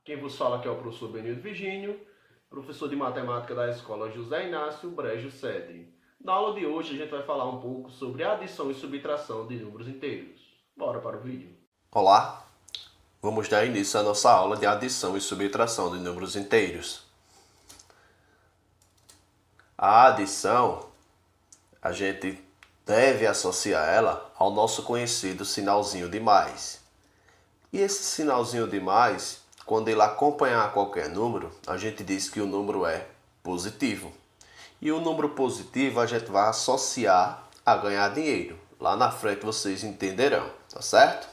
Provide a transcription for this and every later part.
Quem vos fala aqui é o professor Benildo Virgínio, professor de matemática da escola José Inácio Brejo Sede. Na aula de hoje a gente vai falar um pouco sobre adição e subtração de números inteiros. Bora para o vídeo. Olá, vamos dar início à nossa aula de adição e subtração de números inteiros. A adição, a gente deve associar ela ao nosso conhecido sinalzinho de mais. E esse sinalzinho de mais, quando ele acompanhar qualquer número, a gente diz que o número é positivo. E o número positivo a gente vai associar a ganhar dinheiro. Lá na frente vocês entenderão, tá certo?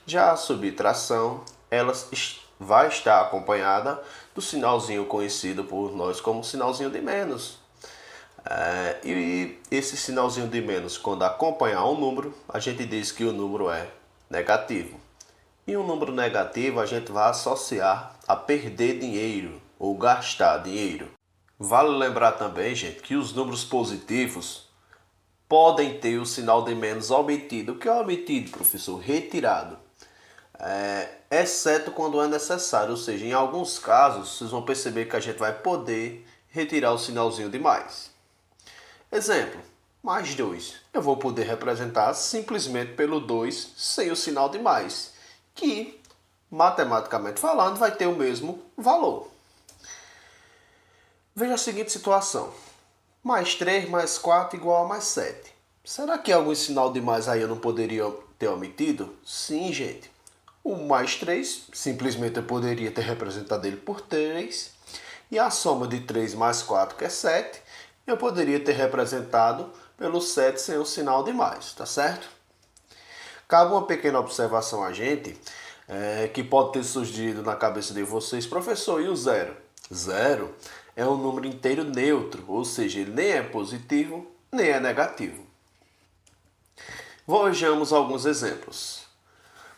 Já a subtração, ela vai estar acompanhada do sinalzinho conhecido por nós como sinalzinho de menos. E esse sinalzinho de menos, quando acompanhar um número, a gente diz que o número é negativo. E um número negativo a gente vai associar a perder dinheiro ou gastar dinheiro. Vale lembrar também, gente, que os números positivos podem ter o sinal de menos omitido. O que é omitido, professor? Retirado. Exceto quando é necessário, ou seja, em alguns casos, vocês vão perceber que a gente vai poder retirar o sinalzinho de mais. Exemplo, mais 2. Eu vou poder representar simplesmente pelo 2 sem o sinal de mais, que, matematicamente falando, vai ter o mesmo valor. Veja a seguinte situação. Mais 3 mais 4 igual a mais 7. Será que algum sinal de mais aí eu não poderia ter omitido? Sim, gente. O mais 3, simplesmente eu poderia ter representado ele por 3. E a soma de 3 mais 4, que é 7, eu poderia ter representado pelo 7 sem o sinal de mais, tá certo? Cabe uma pequena observação a gente, que pode ter surgido na cabeça de vocês. Professor, e o zero? Zero é um número inteiro neutro, ou seja, ele nem é positivo, nem é negativo. Vejamos alguns exemplos.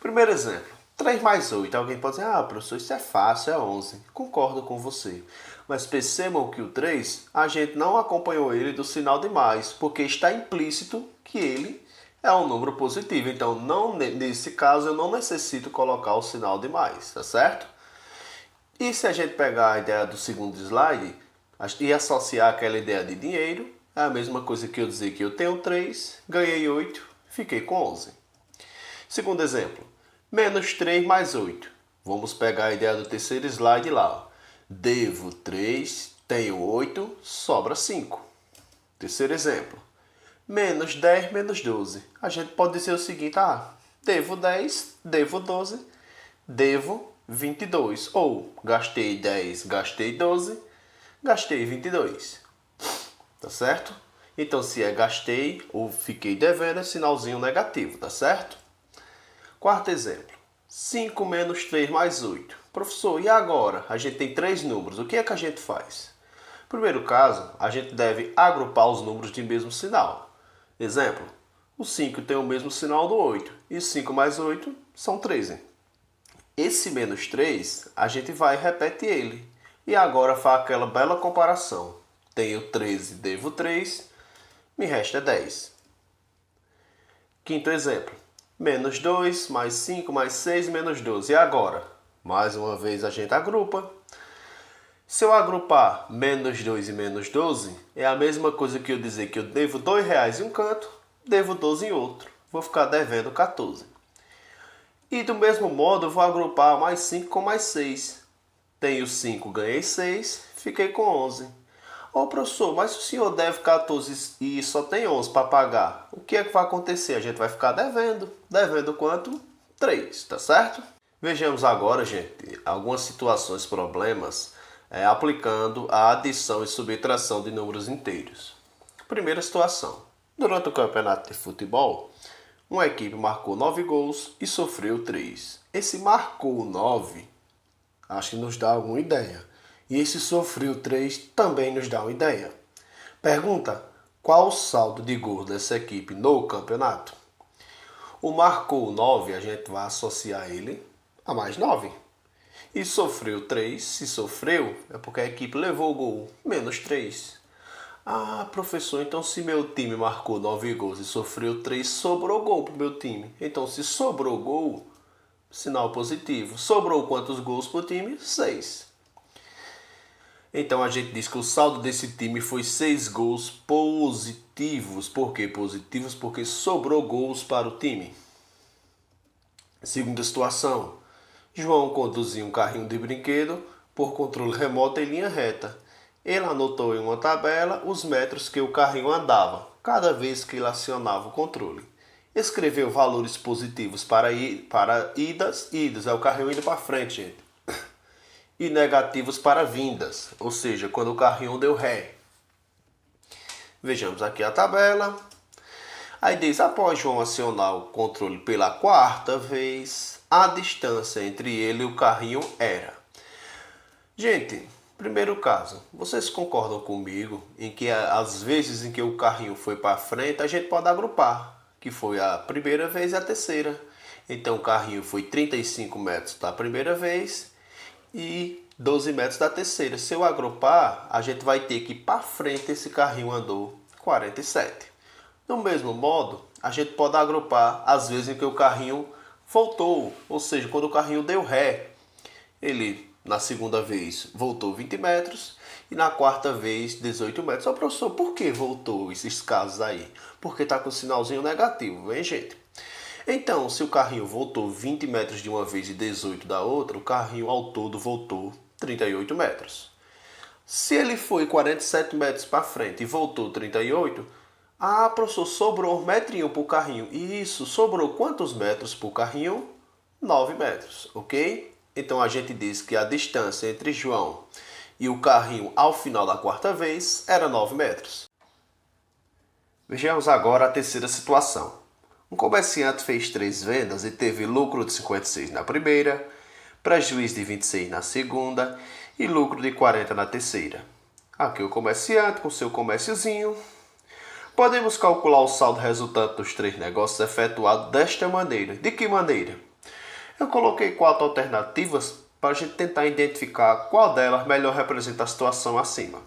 Primeiro exemplo, 3 mais 8. Alguém pode dizer, professor, isso é fácil, é 11. Concordo com você. Mas percebam que o 3, a gente não acompanhou ele do sinal de mais, porque está implícito que ele é um número positivo. Então, nesse caso, eu não necessito colocar o sinal de mais, tá certo? E se a gente pegar a ideia do segundo slide e associar aquela ideia de dinheiro, é a mesma coisa que eu dizer que eu tenho 3, ganhei 8, fiquei com 11. Segundo exemplo, menos 3 mais 8. Vamos pegar a ideia do terceiro slide lá. Devo 3, tenho 8, sobra 5. Terceiro exemplo, menos 10 menos 12. A gente pode dizer o seguinte, devo 10, devo 12, devo 22. Ou gastei 10, gastei 12, gastei 22. Tá certo? Então, se é gastei ou fiquei devendo, é sinalzinho negativo, tá certo? Quarto exemplo, 5 menos 3 mais 8. Professor, e agora? A gente tem 3 números, o que é que a gente faz? Primeiro caso, a gente deve agrupar os números de mesmo sinal. Exemplo, o 5 tem o mesmo sinal do 8, e 5 mais 8 são 13. Esse menos 3, a gente vai e repete ele. E agora faz aquela bela comparação. Tenho 13, devo 3, me resta 10. Quinto exemplo, menos 2, mais 5, mais 6, menos 12. E agora? Mais uma vez a gente agrupa. Se eu agrupar menos 2 e menos 12, é a mesma coisa que eu dizer que eu devo R$2 em um canto, devo 12 em outro. Vou ficar devendo 14. E do mesmo modo eu vou agrupar mais 5 com mais 6. Tenho 5, ganhei 6, fiquei com 11. Professor, mas o senhor deve 14 e só tem 11 para pagar. O que é que vai acontecer? A gente vai ficar devendo. Devendo quanto? 3, tá certo? Vejamos agora, gente, algumas situações, problemas, aplicando a adição e subtração de números inteiros. Primeira situação. Durante o campeonato de futebol, uma equipe marcou 9 gols e sofreu 3. Esse marcou 9, acho que nos dá alguma ideia. E esse sofreu 3 também nos dá uma ideia. Pergunta, qual o saldo de gols dessa equipe no campeonato? O marcou 9, a gente vai associar ele a mais 9. E sofreu 3, se sofreu, é porque a equipe levou o gol, menos 3. Professor, então se meu time marcou 9 gols e sofreu 3, sobrou gol pro meu time. Então se sobrou gol, Sinal positivo. Sobrou quantos gols para o time? 6. Então a gente diz que o saldo desse time foi 6 gols positivos. Por que positivos? Porque sobrou gols para o time. Segunda situação. João conduzia um carrinho de brinquedo por controle remoto em linha reta. Ele anotou em uma tabela os metros que o carrinho andava, cada vez que ele acionava o controle. Escreveu valores positivos para idas é o carrinho indo para frente, gente. E negativos para vindas, ou seja, quando o carrinho deu ré. Vejamos aqui a tabela. Aí diz, após João acionar o controle pela 4ª vez, a distância entre ele e o carrinho era. Gente, primeiro caso, vocês concordam comigo em que as vezes em que o carrinho foi para frente, a gente pode agrupar, que foi a primeira vez e a terceira. Então o carrinho foi 35 metros da primeira vez e 12 metros da terceira. Se eu agrupar, a gente vai ter que para frente esse carrinho andou 47. Do mesmo modo, a gente pode agrupar as vezes em que o carrinho voltou, ou seja, quando o carrinho deu ré, ele na segunda vez voltou 20 metros e na 4ª vez 18 metros. Ó, professor, por que voltou esses casos aí? Porque está com o sinalzinho negativo, hein, gente? Então, se o carrinho voltou 20 metros de uma vez e 18 da outra, o carrinho ao todo voltou 38 metros. Se ele foi 47 metros para frente e voltou 38, professor, sobrou 1 metrinho para o carrinho. Isso, sobrou quantos metros para o carrinho? 9 metros, ok? Então a gente diz que a distância entre João e o carrinho ao final da 4ª vez era 9 metros. Vejamos agora a terceira situação. Um comerciante fez 3 vendas e teve lucro de 56 na primeira, prejuízo de 26 na segunda e lucro de 40 na terceira. Aqui o comerciante com seu comérciozinho. Podemos calcular o saldo resultante dos 3 negócios efetuados desta maneira. De que maneira? Eu coloquei 4 alternativas para a gente tentar identificar qual delas melhor representa a situação acima.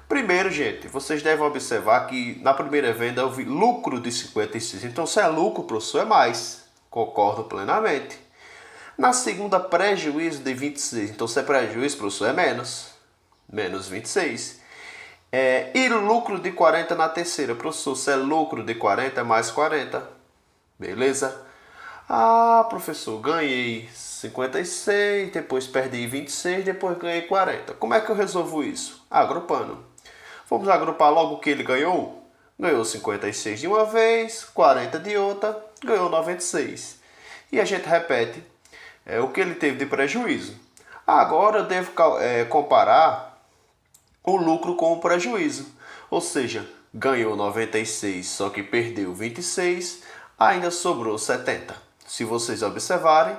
Primeiro, gente, vocês devem observar que na primeira venda eu vi lucro de 56. Então, se é lucro, professor, é mais. Concordo plenamente. Na segunda, prejuízo de 26. Então, se é prejuízo, professor, é menos. Menos 26. E lucro de 40 na terceira. Professor, se é lucro de 40, é mais 40. Beleza? Professor, ganhei 56, depois perdi 26, depois ganhei 40. Como é que eu resolvo isso? Agrupando. Vamos agrupar logo o que ele ganhou? Ganhou 56 de uma vez, 40 de outra, ganhou 96. E a gente repete o que ele teve de prejuízo. Agora eu devo comparar o lucro com o prejuízo. Ou seja, ganhou 96, só que perdeu 26, ainda sobrou 70. Se vocês observarem,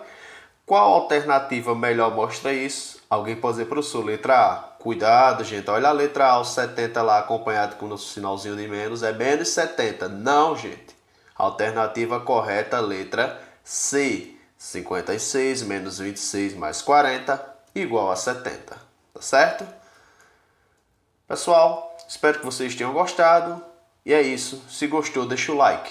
qual alternativa melhor mostra isso? Alguém pode dizer, professor, letra A. Cuidado, gente, olha a letra A, o 70 lá acompanhado com o nosso sinalzinho de menos, é menos 70. Não, gente. Alternativa correta, letra C. 56 menos 26 mais 40 igual a 70. Tá certo? Pessoal, espero que vocês tenham gostado. E é isso. Se gostou, deixa o like.